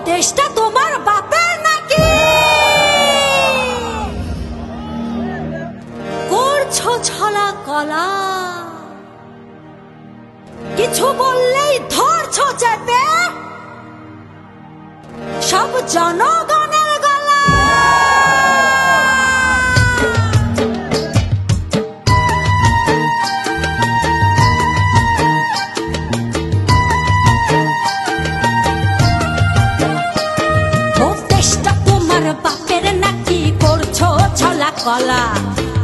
দেশটা তোমার বাপের নাকি? করছো ছলা কলা, কিছু বললেই ধরছো চেপে সব জনগণের গলা। কলা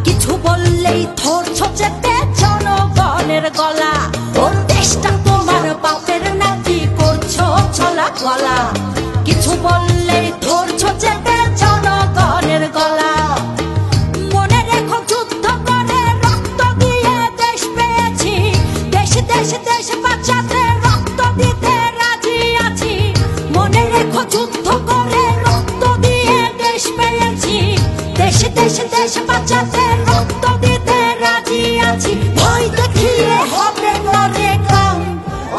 কিছু বললেই ধরছো চেপে জনগণের গলা। ও দেশটা তোমার বাপের নাকি? করছো ছলা গলা, কিছু বললেই ধরছো চেপে জনগণের গলা। মনে রেখো যুদ্ধ করে রক্ত দিয়ে দেশ পেয়েছি, দেশ দেশ দেশ বাঁচাতে রক্ত দিতে রাজি আছি। মনে রেখো যুদ্ধ করে রক্ত দিয়ে দেশ পেয়েছি, দেশ দেশ দেশ বাঁচাতে রক্ত দিতে রাজি আছি। ভয় দেখিয়ে হবে না রে কাম,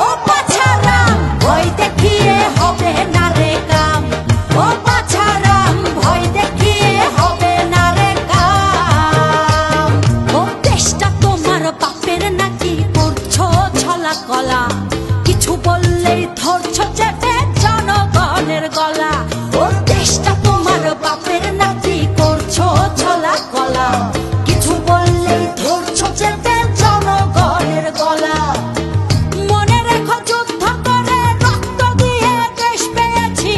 ও বাছারাম ভয় দেখিয়ে হবে না রে কাম, ও বাছারাম ভয় দেখিয়ে হবে না রে কাম। ও দেশটা তোমার বাপের নাকি? করছো ছলা কলা, কিছু বললেই ধরছো চেপে জনগণের গলা। ও দেশটা তোমার বাপের নাকি? করছো ছলা কলা, কিছু বললেই ধরছো চেপে জনগণের গলা। মনে রেখো যুদ্ধ করে রক্ত দিয়ে দেশ পেয়েছি,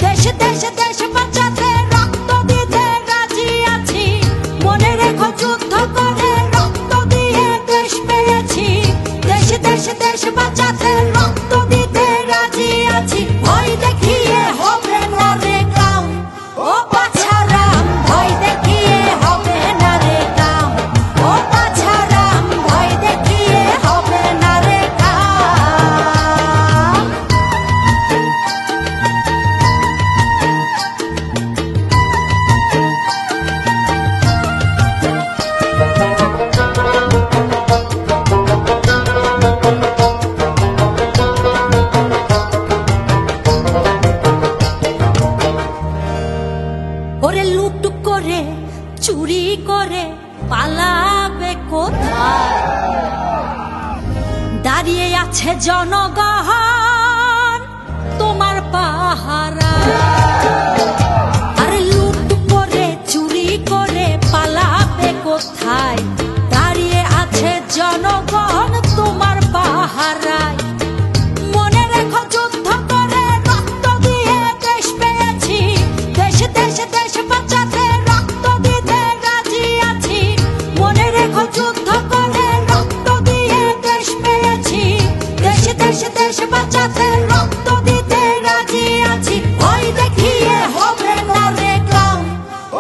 দেশ দেশ দেশ বাঁচাতে রক্ত দিতে রাজি আছি। মনে রেখো যুদ্ধ করে রক্ত দিয়ে দেশ পেয়েছি, দেশ দেশ দেশ বাঁচাতে রক্ত দিতে রাজি আছি। ভয় দেখিয়ে হবে না রে কাম, ও বাছারাম ভয় দেখিয়ে হবে না রে কাম, ও বাছারাম ভয় দেখিয়ে হবে না রে কাম। ওরে লুট করে চুরি করে পালাবে কোথায়? দাঁড়িয়ে আছে জনগণ তোমার পাহারা। আরে লুট করে চুরি করে পালাবে কোথায়? দাঁড়িয়ে আছে জনগণ তোমার পাহারায়। মনে রেখো যুদ্ধ করে রক্ত দিয়ে দেশ পেয়েছি, দেশ দেশ দেশ বাঁচাতে রক্ত দিতে রাজি আছি। মনে রেখো যুদ্ধ করে রক্ত দিয়ে দেশ পেয়েছি, দেশ দেশ দেশ বাঁচাতে রক্ত দিতে রাজি আছি। ভয় দেখিয়ে হবে না রে কাম,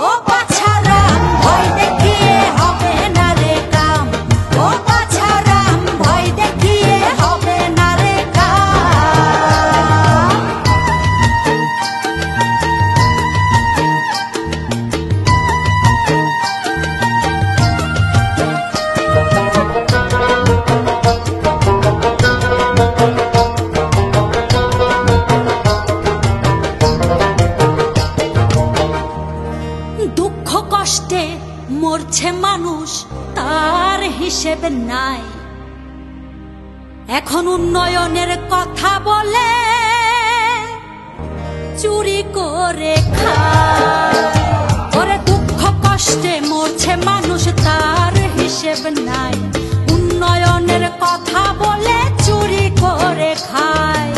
ও বাছারাম ভয় দেখিয়ে হবে না রে কাম, ও বাছারাম ভয় দেখিয়ে হবে না রে কাম। দুঃখ কষ্টে মরছে মানুষ, তার হিসেব নাই। এখন উন্নয়নের কথা বলে চুরি করে খায়। ওরে দুঃখ কষ্টে মরছে মানুষ, তার হিসেব নাই। উন্নয়নের কথা বলে চুরি করে খায়।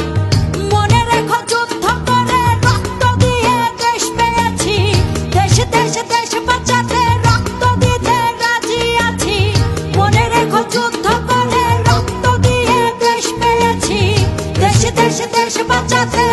মনে রেখো যুদ্ধ করে রক্ত দিয়ে দেশ পেয়েছি, দেশ দেশ দেশ বাঁচাতে রক্ত দিতে রাজি আছি। মনে রেখো যুদ্ধ করে রক্ত দিয়ে দেশ পেয়েছি, দেশ দেশ দেশ বাঁচাতে